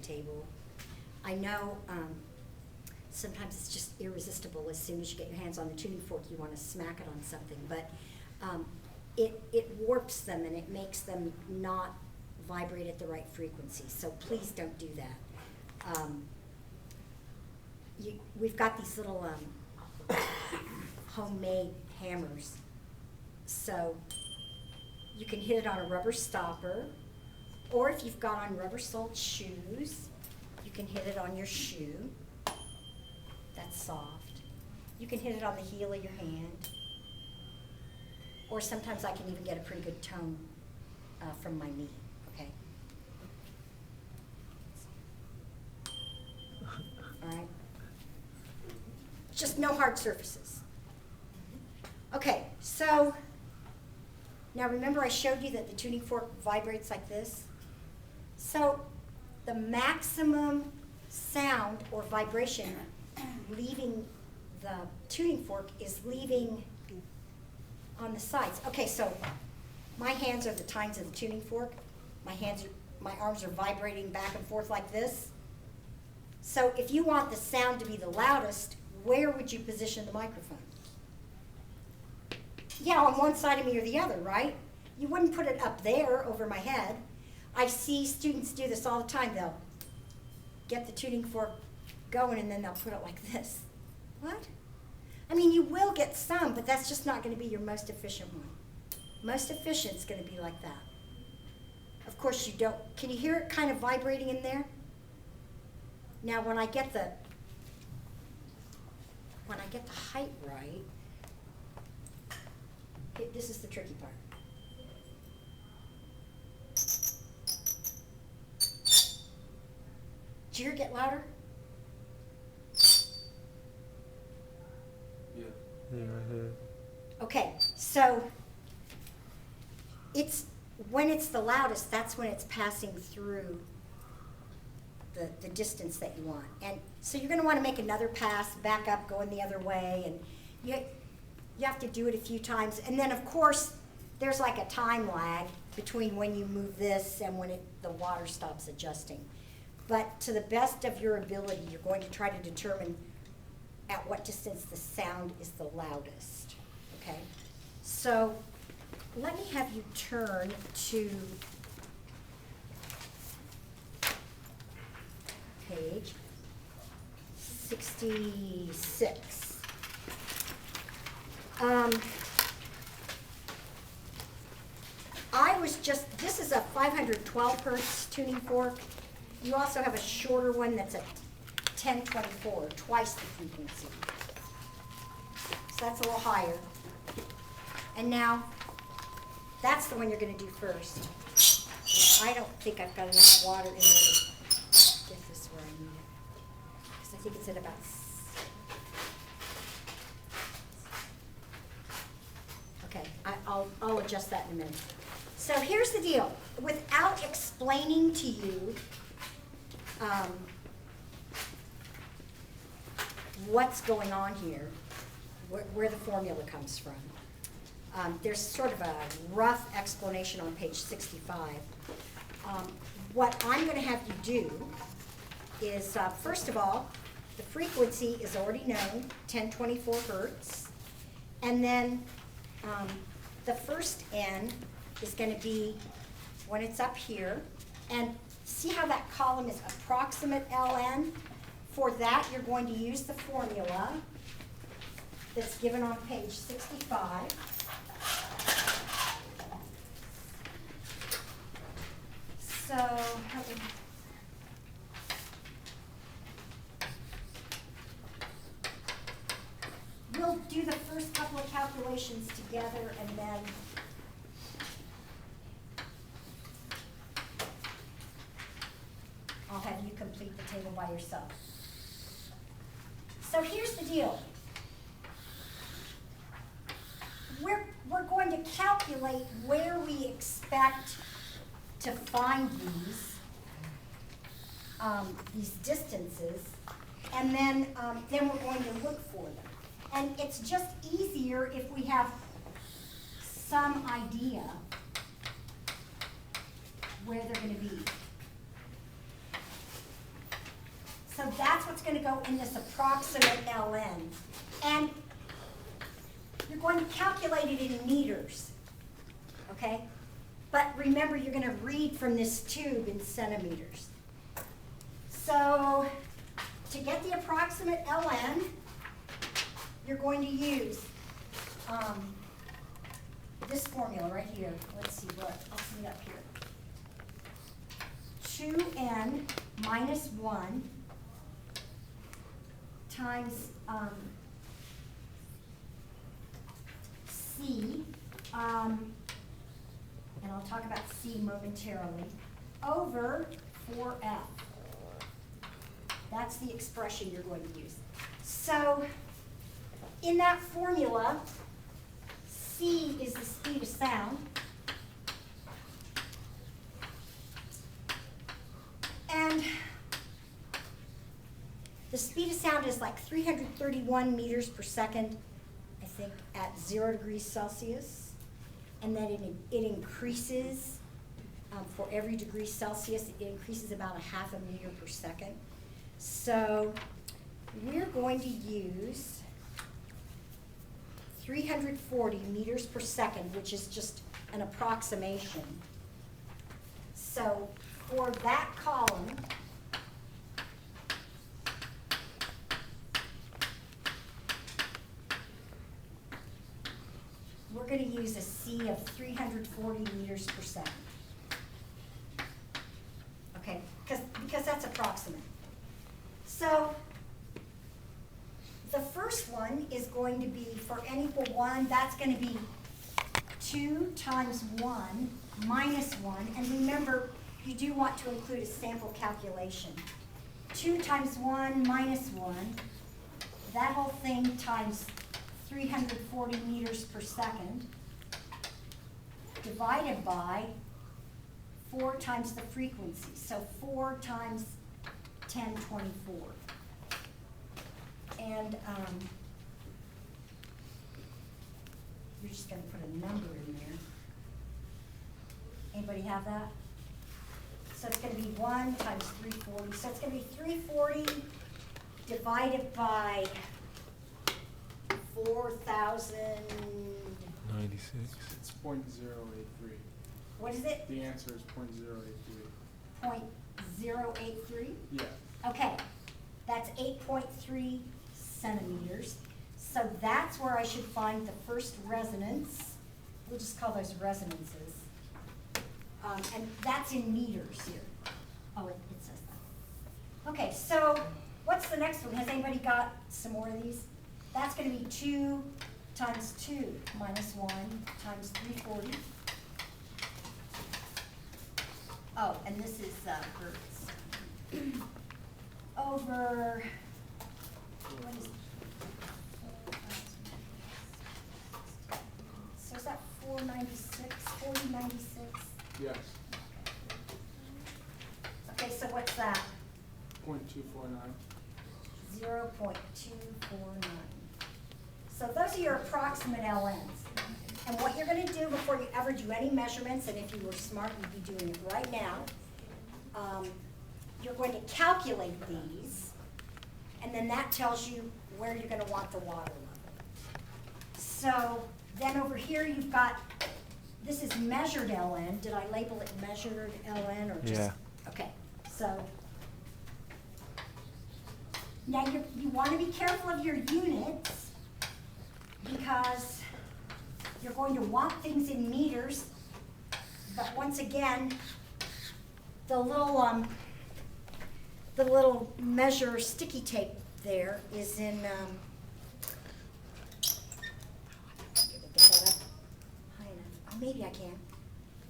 table. I know sometimes it's just irresistible. As soon as you get your hands on the tuning fork, you want to smack it on something, but it warps them and it makes them not vibrate at the right frequency. So please don't do that. We've got these little homemade hammers. So you can hit it on a rubber stopper, or if you've got on rubber-soled shoes, you can hit it on your shoe. That's soft. You can hit it on the heel of your hand. Or sometimes I can even get a pretty good tone from my knee, okay? All right? Just no hard surfaces. Okay, so now remember I showed you that the tuning fork vibrates like this? So the maximum sound or vibration leaving the tuning fork is leaving on the sides. Okay, so my hands are the tines of the tuning fork. My arms are vibrating back and forth like this. So if you want the sound to be the loudest, where would you position the microphone? Yeah, on one side of me or the other, right? You wouldn't put it up there over my head. I see students do this all the time. They'll get the tuning fork going and then they'll put it like this. What? I mean, you will get some, but that's just not going to be your most efficient one. Most efficient is going to be like that. Of course, you don't. Can you hear it kind of vibrating in there? Now, when I get the height right, this is the tricky part. Did you hear it get louder? Yeah. Mm-hmm. Okay, so when it's the loudest, that's when it's passing through the distance that you want. And so you're going to want to make another pass, back up, going the other way, and you have to do it a few times. And then, of course, there's like a time lag between when you move this and when the water stops adjusting. But to the best of your ability, you're going to try to determine at what distance the sound is the loudest, okay? So let me have you turn to page 66. This is a 512 hertz tuning fork. You also have a shorter one that's a 1024, twice the frequency. So that's a little higher. And now, that's the one you're going to do first. I don't think I've got enough water in there to get this where I need it. Because I think it's at about... Okay, I'll adjust that in a minute. So here's the deal. Without explaining to you what's going on here, where the formula comes from, there's sort of a rough explanation on page 65. What I'm going to have you do is, first of all, the frequency is already known, 1024 hertz, and then the first N is going to be when it's up here, and see how that column is approximate LN? For that, you're going to use the formula that's given on page 65. So, we'll do the first couple of calculations together and then I'll have you complete the table by yourself. So here's the deal. We're going to calculate where we expect to find these distances, and then we're going to look for them. And it's just easier if we have some idea where they're going to be. that's what's going to go in this approximate ln. And you're going to calculate it in meters, okay? But remember, you're going to read from this tube in centimeters. So to get the approximate ln, you're going to use this formula right here. Let's see what, I'll see it up here. 2n minus 1 times C, and I'll talk about C momentarily, over 4F. That's the expression you're going to use. So in that formula, C is the speed of sound. And the speed of sound is like 331 meters per second, I think, at 0 degrees Celsius. And then it increases for every degree Celsius. It increases about 0.5 meter per second. So we're going to use 340 meters per second, which is just an approximation. So for that column, we're going to use a C of 340 meters per second. Okay, because that's approximate. So the first one is going to be, for n equal 1, that's going to be 2 times 1 minus 1. And remember, you do want to include a sample calculation. 2 times 1 minus 1, that whole thing times 340 meters per second, divided by 4 times the frequency. So 4 times 1024. And you're just going to put a number in there. Anybody have that? So it's going to be 1 times 340. So it's going to be 340 divided by 4,096. It's 0.083. What is it? The answer is 0.083. 0.083? Yeah. Okay, that's 8.3 centimeters. So that's where I should find the first resonance. We'll just call those resonances. And that's in meters here. Oh, it says that. Okay, so what's the next one? Has anybody got some more of these? That's going to be 2 times 2 minus 1 times 340. Oh, and this is hertz. Over, what is it? So is that 496, 4096? Yes. Okay, so what's that? 0.249. 0.249. So those are your approximate LNs. And what you're going to do before you ever do any measurements, and if you were smart, you'd be doing it right now, you're going to calculate these, and then that tells you where you're going to want the water level. So then over here you've got, this is measured LN. Did I label it measured LN or just? Yeah. Okay, so now you want to be careful of your units because you're going to want things in meters, but once again, the little measure sticky tape there is in, get that up high enough. Oh, maybe I can.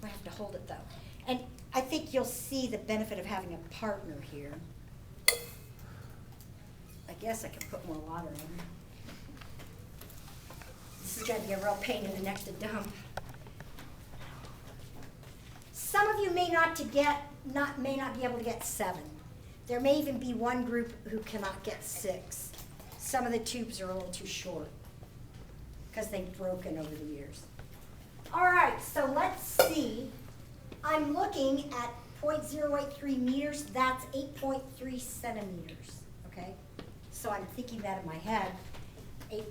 I have to hold it though. And I think you'll see the benefit of having a partner here. I guess I can put more water in. This is going to be a real pain in the neck to dump. Some of you may not be able to get 7. There may even be one group who cannot get 6. Some of the tubes are a little too short because they've broken over the years. All right, so let's see. I'm looking at .083 meters, that's 8.3 centimeters, okay? So I'm thinking that in my head, 8